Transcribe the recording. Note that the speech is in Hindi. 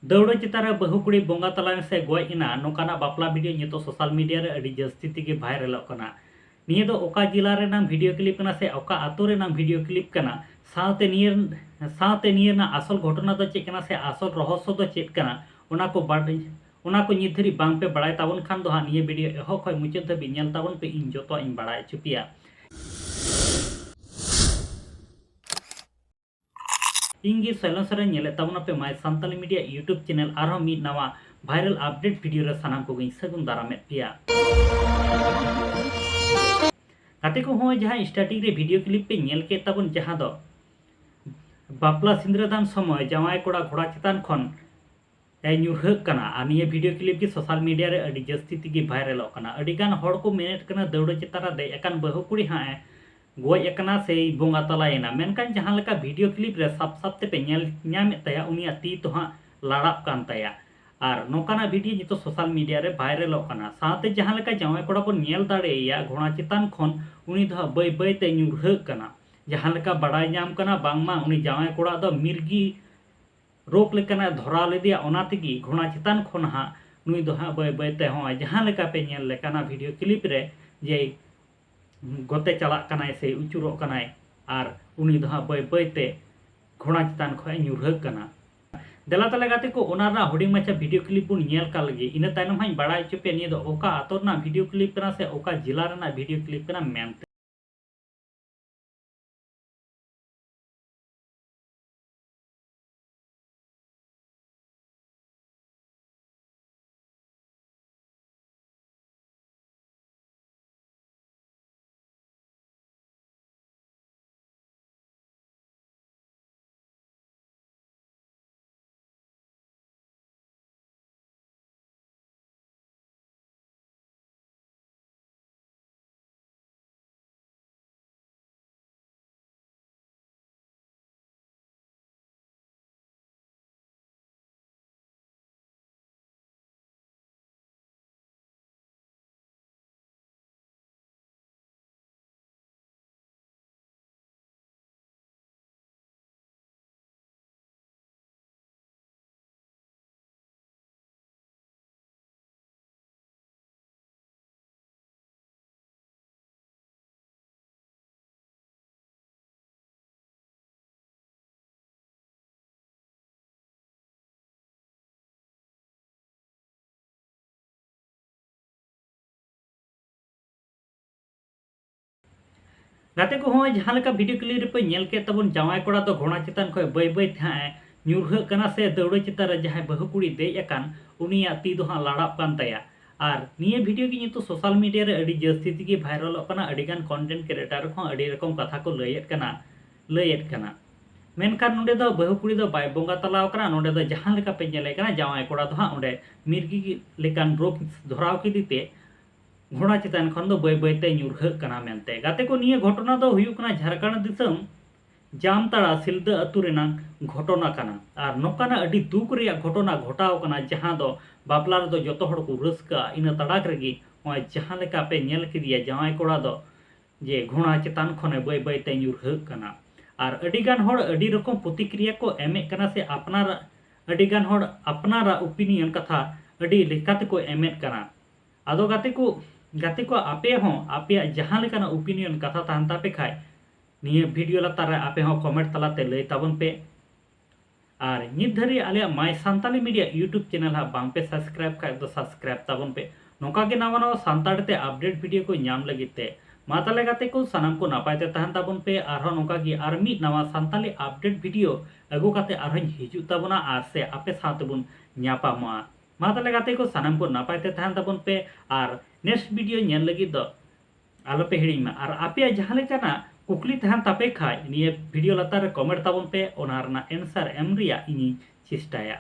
दौड़ चितार बहु कुड़ी बोंगा तलान से गज एना नोकाना बापला वीडियो नितो सोशल मीडिया रे अड़ी जस्ती तेगे भाइरलोग कना। निये दो ओका जिला रे नाम वीडियो क्लिप कना से ओका आतो रे नाम वीडियो क्लिप कना साथे निये ना असल घटना दो चेक कना से असल रहस्य दो चेक कना ओना को नित धरी बांग पे बड़ाय ताबन खान दो हा निये वीडियो एहो खय मुचाद धाबि नेल ताबन पे इन जतो इन बड़ाय चुपिया। इंगे सैलेंसर नेले ताबना पे माय सान्ताली मीडिया यूट्यूब चैनल आरो मी नवा वायरल अपडेट वीडियो रे सानाम को गई सगुन दारामेत पिया। काते को हो जहां स्टार्टिंग रे वीडियो क्लिप पे नेल के ताबन जहां दो बापला सिंद्रदान समय जावाय कोड़ा घोड़ा चितान खन ᱧᱩᱨᱦᱟᱹᱜ ᱠᱟᱱᱟ ᱟᱨ ᱱᱤᱭᱟᱹ ᱵᱷᱤᱰᱤᱭᱳ ᱠᱞᱤᱯ ᱜᱮ ᱥᱳᱥᱟᱞ ᱢᱤᱰᱤᱭᱟ ᱨᱮ ᱟᱹᱰᱤ ᱡᱟᱹᱥᱛᱤ ᱛᱮᱜᱮ ᱵᱷᱟᱭᱨᱟᱞᱚᱜ ᱠᱟᱱᱟ। ᱟᱹᱰᱤᱜᱟᱱ ᱦᱚᱲ ᱠᱚ ᱢᱮᱱᱮᱫ ᱠᱟᱱᱟ ᱫᱟᱹᱣᱲᱟᱹ ᱪᱮᱛᱟᱱ ᱨᱮ ᱫᱮᱡ ᱟᱠᱟᱱ ᱵᱟᱹᱦᱩ ᱠᱩᱲᱤ ᱦᱟᱸᱜ ᱜᱚᱡ ᱟᱠᱟᱱᱟ ᱥᱮ ᱵᱚᱸᱜᱟ ᱛᱟᱞᱟᱭᱮᱱᱟ, ᱢᱮᱱᱠᱷᱟᱱ ᱡᱟᱦᱟᱸ ᱞᱮᱠᱟ ᱵᱷᱤᱰᱤᱭᱳ ᱠᱞᱤᱯ ᱨᱮ ᱥᱟᱵ ᱥᱟᱵ ᱛᱮᱯᱮ ᱧᱮᱞ ᱧᱟᱢᱮᱫ ᱛᱟᱭᱟ ᱩᱱᱤᱭᱟᱜ ᱛᱤ ᱛᱚ ᱦᱟᱸᱜ ᱞᱟᱲᱟᱜ ᱠᱟᱱ ᱛᱟᱭᱟ ᱟᱨ ᱱᱚᱝᱠᱟᱱᱟᱜ ᱵᱷᱤᱰᱤᱭᱳ ᱱᱤᱛᱚᱜ ᱥᱳᱥᱟᱞ ᱢᱤᱰᱤᱭᱟ ᱨᱮ ᱵᱷᱟᱭᱨᱟᱞᱚᱜ ᱠᱟᱱᱟ। ᱥᱟᱶᱛᱮ ᱡᱟᱦᱟᱸ ᱞᱮᱠᱟ ᱡᱟᱶᱟᱭ ᱠᱚᱲᱟ ᱵᱚᱱ ᱧᱮᱞ ᱫᱟᱲᱮᱭᱟᱭᱟ ᱜᱷोᱲᱟ ᱪᱮᱛᱟᱱ ᱠᱷᱚᱱ उनी दो बै बैते ᱧᱩᱨᱦᱟᱹᱜ ᱠᱟᱱᱟ। जहां लेका बड़ाय ᱧᱟᱢ ᱠᱟᱱा बांगमा उनी जावाय कोड़ा दो मिर्गी रोग लेकाना धराव लेदिया ओना तेगी घोड़ा चितान खन हां नुई दो हां बै बैते हो जहां लेका पे नेल लेकाना वीडियो क्लिप रे जे गोते चलाक कनाय से उचुरोग कनाय आर उनी दो हां बै बैते घोड़ा चितान खय ᱧᱩᱨᱦᱟᱹᱜ कना। देला तले गाते को ओनारा हुडिंग माछा वीडियो क्लिप बुन नेल का लगे इना तायनम हाई बड़ाय चुपे निये दो ओका आतोरना वीडियो क्लिप कना से ओका जिला रना वीडियो क्लिप कना मेनते। गाते को हो जहां लेका वीडियो क्लिप पे नेल के तबन जावाय कोड़ा दो घोड़ा चितान खय बै बै था ᱧᱩᱨᱦᱟᱹᱜ कना से दौड़ चितान रे जहां बहु कुड़ी देज अकान उनिया ती दो हां लाड़ाप कान तया आर निये वीडियो की नितो सोशल मीडिया रे अड़ी जस्ती तेगी भाइरलॉग कना। अड़ीगान कंटेंट क्रिएटर को अड़ी रकम कथा को लयेत कना मेनखान नोडे दो बहु कुड़ी दो बाय बोंगा तलाव कना नोडे दो जहां लेका पे नेले कना जावाय कोड़ा दो हां ओंडे मिर्गी लेकान रोग धराव किदिते घोड़ा चितान खन दो बै बैते ᱧᱩᱨᱦᱟᱹᱜ कना मेनते। गाते को निये घटना दो हुयुग कना झारखंड दिसम जामताड़ा सिलदा अतु रेना घटना कना आर नोकाना अड़ी दुख रेया घटना घटाव कना जहां दो बापला रे दो जतो हड़ को रस्का इना तड़ाक रेगी होय जहां लेका पे नेल किदिया जावाय कोड़ा दो जे घोड़ा चितान खने बै बैते ᱧᱩᱨᱦᱟᱹᱜ कना आर अड़ीगान हड़ अड़ी रकम प्रतिक्रिया को एमे कना से अपनार अड़ीगान हड़ अपनारा ओपिनियन कथा अड़ी लेकाते को एमेत कना। आदो गाते को आपे हो आपे जहां लेकाना ओपिनियन कथा ताहन तापे खाय निये वीडियो लातार रे आपे हो कमेंट तलाते लय ताबन पे आर नित धरी आले माय सान्ताली मीडिया यूट्यूब चैनल हा बांग पे सब्सक्राइब खाय दो सब्सक्राइब ताबन पे नोका के नावा नवा सान्ताड़ ते अपडेट वीडियो को नाम लगिते मा ताले गाते को सानाम को नापाय ते ताहन ताबन पे आर हो नोका की आर मी नवा सान्ताली अपडेट वीडियो अगु काते आर हो हिजु ताबना आर से आपे साथे बुन ᱧᱟᱯᱟᱢᱟ। मा ताले गाते को सानाम को नापाय ते ताहन ताबन पे आर नेक्स्ट वीडियो नेल लगी दो आलो पे हिड़ी में आर आपे जहां लेकाना कुकली तहन तापे खाय निये वीडियो लातार कमेंट ताबन पे ओना रना आंसर एम रिया इनी चेष्टाया।